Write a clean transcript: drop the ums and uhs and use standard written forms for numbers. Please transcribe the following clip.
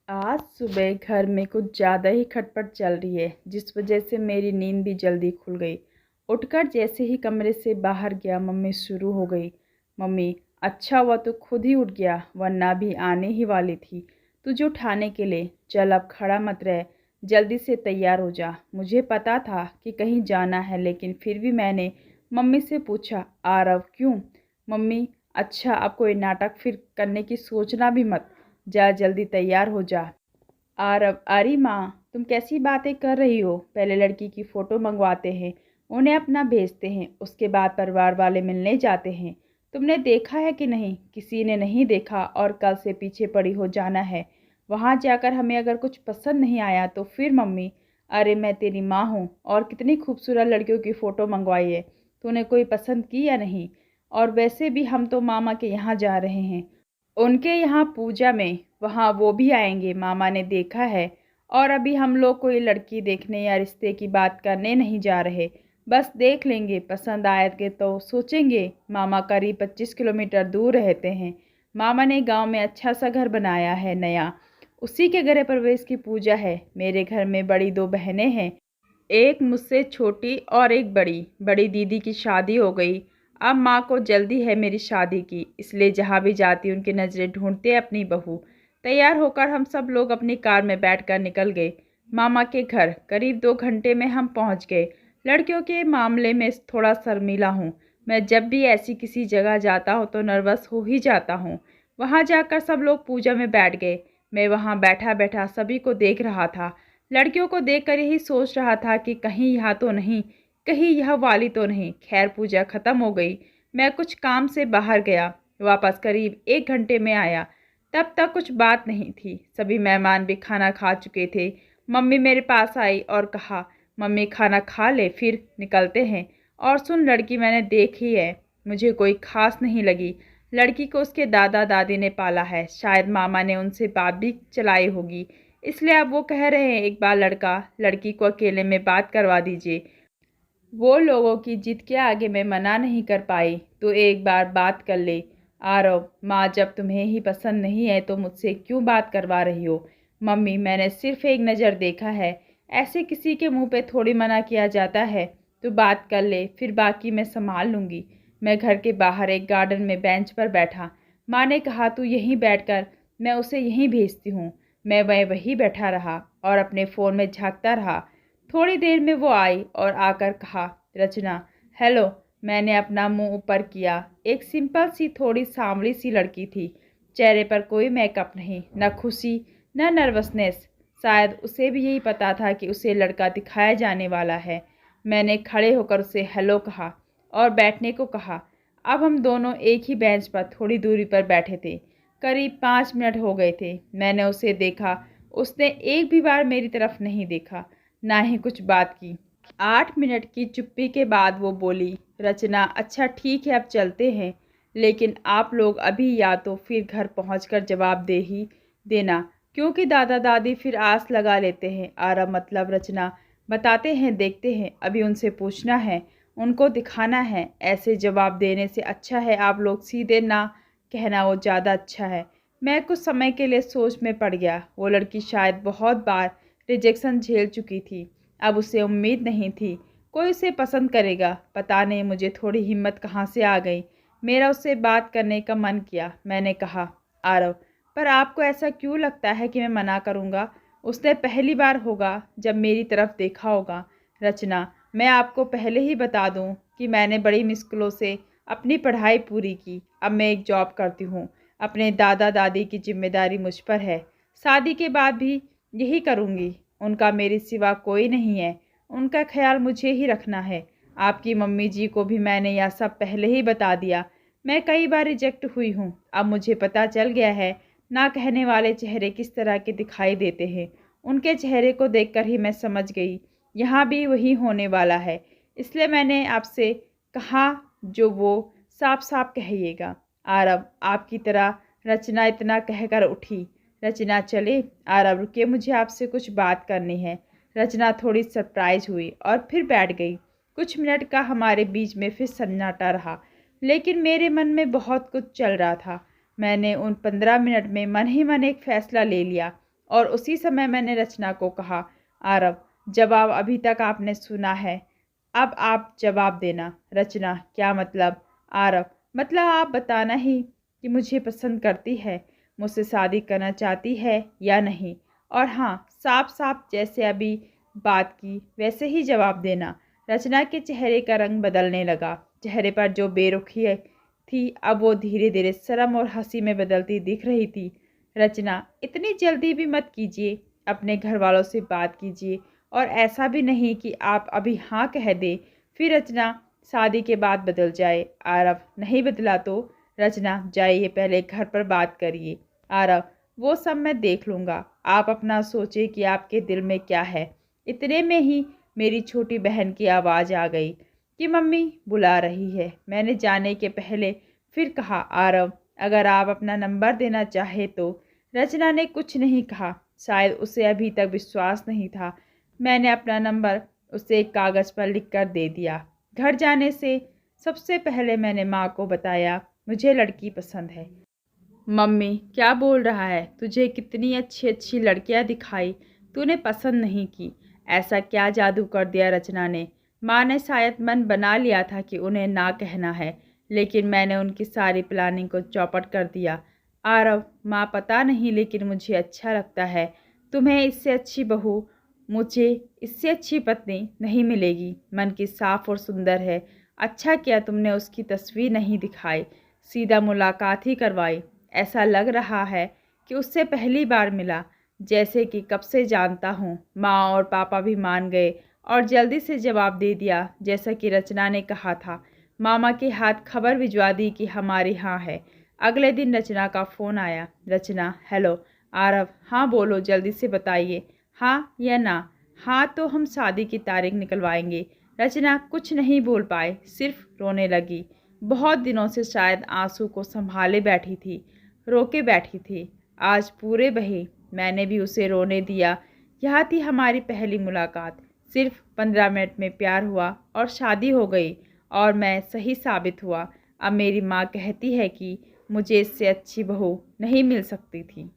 आज सुबह घर में कुछ ज़्यादा ही खटपट चल रही है, जिस वजह से मेरी नींद भी जल्दी खुल गई। उठकर जैसे ही कमरे से बाहर गया, मम्मी शुरू हो गई। मम्मी, अच्छा हुआ तो खुद ही उठ गया, वरना भी आने ही वाली थी तुझे उठाने के लिए। चल अब खड़ा मत रह, जल्दी से तैयार हो जा। मुझे पता था कि कहीं जाना है, लेकिन फिर भी मैंने मम्मी से पूछा, आरव क्यों? मम्मी, अच्छा अब कोई नाटक फिर करने की सोचना भी मत। जा जल्दी तैयार हो जा। आरव, अरे माँ, तुम कैसी बातें कर रही हो? पहले लड़की की फ़ोटो मंगवाते हैं, उन्हें अपना भेजते हैं, उसके बाद परिवार वाले मिलने जाते हैं। तुमने देखा है कि नहीं? किसी ने नहीं देखा और कल से पीछे पड़ी हो जाना है। वहाँ जाकर हमें अगर कुछ पसंद नहीं आया तो फिर मम्मी। अरे मैं तेरी माँ हूँ, और कितनी खूबसूरत लड़कियों की फ़ोटो मंगवाई है। तूने कोई पसंद की या नहीं? और वैसे भी हम तो मामा के यहाँ जा रहे हैं, उनके यहाँ पूजा में, वहाँ वो भी आएंगे, मामा ने देखा है। और अभी हम लोग कोई लड़की देखने या रिश्ते की बात करने नहीं जा रहे, बस देख लेंगे, पसंद आएगे तो सोचेंगे। मामा करीब 25 किलोमीटर दूर रहते हैं। मामा ने गांव में अच्छा सा घर बनाया है नया, उसी के गृह प्रवेश की पूजा है। मेरे घर में बड़ी दो बहनें हैं, एक मुझसे छोटी और एक बड़ी। बड़ी दीदी की शादी हो गई। अब माँ को जल्दी है मेरी शादी की, इसलिए जहाँ भी जाती उनकी नज़रें ढूंढते अपनी बहू। तैयार होकर हम सब लोग अपनी कार में बैठकर निकल गए मामा के घर। करीब 2 घंटे में हम पहुँच गए। लड़कियों के मामले में थोड़ा शर्मीला हूँ। मैं जब भी ऐसी किसी जगह जाता हूँ तो नर्वस हो ही जाता हूँ। वहाँ जाकर सब लोग पूजा में बैठ गए। मैं वहाँ बैठा बैठा सभी को देख रहा था। लड़कियों को देखकर यही सोच रहा था कि कहीं यहाँ तो नहीं, कहीं यह वाली तो नहीं। खैर पूजा खत्म हो गई। मैं कुछ काम से बाहर गया, वापस करीब 1 घंटे में आया। तब तक कुछ बात नहीं थी, सभी मेहमान भी खाना खा चुके थे। मम्मी मेरे पास आई और कहा, मम्मी खाना खा ले, फिर निकलते हैं। और सुन लड़की मैंने देखी है, मुझे कोई खास नहीं लगी। लड़की को उसके दादा दादी ने पाला है, शायद मामा ने उनसे बात भी चलाई होगी, इसलिए अब वो कह रहे हैं एक बार लड़का लड़की को अकेले में बात करवा दीजिए। वो लोगों की जिद के आगे मैं मना नहीं कर पाई, तो एक बार बात कर ले। आरव, माँ जब तुम्हें ही पसंद नहीं है तो मुझसे क्यों बात करवा रही हो? मम्मी, मैंने सिर्फ एक नज़र देखा है, ऐसे किसी के मुंह पे थोड़ी मना किया जाता है। तो बात कर ले, फिर बाकी मैं संभाल लूँगी। मैं घर के बाहर एक गार्डन में बेंच पर बैठा। माँ ने कहा तू यहीं बैठकर, मैं उसे यहीं भेजती हूँ। मैं वहीं बैठा रहा और अपने फ़ोन में झांकता रहा। थोड़ी देर में वो आई और आकर कहा, रचना। हेलो। मैंने अपना मुंह ऊपर किया। एक सिंपल सी थोड़ी सांवली सी लड़की थी, चेहरे पर कोई मेकअप नहीं, न खुशी न नर्वसनेस। शायद उसे भी यही पता था कि उसे लड़का दिखाया जाने वाला है। मैंने खड़े होकर उसे हेलो कहा और बैठने को कहा। अब हम दोनों एक ही बेंच पर थोड़ी दूरी पर बैठे थे। करीब 5 मिनट हो गए थे। मैंने उसे देखा, उसने एक भी बार मेरी तरफ नहीं देखा, ना ही कुछ बात की। 8 मिनट की चुप्पी के बाद वो बोली, रचना अच्छा ठीक है, अब चलते हैं, लेकिन आप लोग अभी या तो फिर घर पहुंचकर जवाब दे ही देना, क्योंकि दादा दादी फिर आस लगा लेते हैं। आरव मतलब रचना, बताते हैं, देखते हैं, अभी उनसे पूछना है, उनको दिखाना है। ऐसे जवाब देने से अच्छा है आप लोग सीधे ना कहना, वो ज़्यादा अच्छा है। मैं कुछ समय के लिए सोच में पड़ गया। वो लड़की शायद बहुत बार रिजेक्शन झेल चुकी थी, अब उसे उम्मीद नहीं थी कोई उसे पसंद करेगा। पता नहीं मुझे थोड़ी हिम्मत कहाँ से आ गई, मेरा उससे बात करने का मन किया। मैंने कहा, आरव, पर आपको ऐसा क्यों लगता है कि मैं मना करूँगा? उसने पहली बार होगा जब मेरी तरफ देखा होगा। रचना, मैं आपको पहले ही बता दूं कि मैंने बड़ी मुश्किलों से अपनी पढ़ाई पूरी की। अब मैं एक जॉब करती हूँ, अपने दादा दादी की जिम्मेदारी मुझ पर है। शादी के बाद भी यही करूँगी, उनका मेरे सिवा कोई नहीं है, उनका ख्याल मुझे ही रखना है। आपकी मम्मी जी को भी मैंने यह सब पहले ही बता दिया। मैं कई बार रिजेक्ट हुई हूँ, अब मुझे पता चल गया है ना कहने वाले चेहरे किस तरह के दिखाई देते हैं। उनके चेहरे को देखकर ही मैं समझ गई यहाँ भी वही होने वाला है, इसलिए मैंने आपसे कहा जो वो साफ साफ कहिएगा। आरव, आपकी तरह रचना इतना कहकर उठी। रचना चले? आरव, रुकिए, मुझे आपसे कुछ बात करनी है। रचना थोड़ी सरप्राइज हुई और फिर बैठ गई। कुछ मिनट का हमारे बीच में फिर सन्नाटा रहा, लेकिन मेरे मन में बहुत कुछ चल रहा था। मैंने उन 15 मिनट में मन ही मन एक फैसला ले लिया और उसी समय मैंने रचना को कहा, आरव, जवाब अभी तक आपने सुना है, अब आप जवाब देना। रचना, क्या मतलब? आरव, मतलब आप बताना ही कि मुझे पसंद करती है, मुझसे शादी करना चाहती है या नहीं। और हाँ, साफ साफ जैसे अभी बात की वैसे ही जवाब देना। रचना के चेहरे का रंग बदलने लगा। चेहरे पर जो बेरुखी थी अब वो धीरे धीरे शर्म और हंसी में बदलती दिख रही थी। रचना, इतनी जल्दी भी मत कीजिए, अपने घर वालों से बात कीजिए, और ऐसा भी नहीं कि आप अभी हाँ कह दें फिर रचना शादी के बाद बदल जाए। आरव, नहीं बदला तो? रचना, जाइए पहले घर पर बात करिए। आरव, वो सब मैं देख लूँगा, आप अपना सोचिए कि आपके दिल में क्या है। इतने में ही मेरी छोटी बहन की आवाज़ आ गई कि मम्मी बुला रही है। मैंने जाने के पहले फिर कहा, आरव, अगर आप अपना नंबर देना चाहे तो। रचना ने कुछ नहीं कहा, शायद उसे अभी तक विश्वास नहीं था। मैंने अपना नंबर उसे एक कागज़ पर लिख कर दे दिया। घर जाने से सबसे पहले मैंने माँ को बताया, मुझे लड़की पसंद है। मम्मी, क्या बोल रहा है? तुझे कितनी अच्छी अच्छी लड़कियां दिखाई, तूने पसंद नहीं की। ऐसा क्या जादू कर दिया रचना ने? माँ ने शायद मन बना लिया था कि उन्हें ना कहना है, लेकिन मैंने उनकी सारी प्लानिंग को चौपट कर दिया। आरव, माँ पता नहीं, लेकिन मुझे अच्छा लगता है। तुम्हें इससे अच्छी बहू, मुझे इससे अच्छी पत्नी नहीं मिलेगी। मन की साफ और सुंदर है। अच्छा किया तुमने उसकी तस्वीर नहीं दिखाई, सीधा मुलाकात ही करवाई। ऐसा लग रहा है कि उससे पहली बार मिला, जैसे कि कब से जानता हूँ। माँ और पापा भी मान गए और जल्दी से जवाब दे दिया, जैसा कि रचना ने कहा था। मामा के हाथ खबर भिजवा दी कि हमारी हाँ है। अगले दिन रचना का फ़ोन आया। रचना, हेलो। आरव, हाँ बोलो, जल्दी से बताइए, हाँ या ना? हाँ तो हम शादी की तारीख निकलवाएंगे। रचना कुछ नहीं बोल पाए, सिर्फ रोने लगी। बहुत दिनों से शायद आंसू को संभाले बैठी थी, रोके बैठी थी। आज पूरे बहे। मैंने भी उसे रोने दिया। यह थी हमारी पहली मुलाकात। सिर्फ 15 मिनट में प्यार हुआ और शादी हो गई, और मैं सही साबित हुआ। अब मेरी माँ कहती है कि मुझे इससे अच्छी बहू नहीं मिल सकती थी।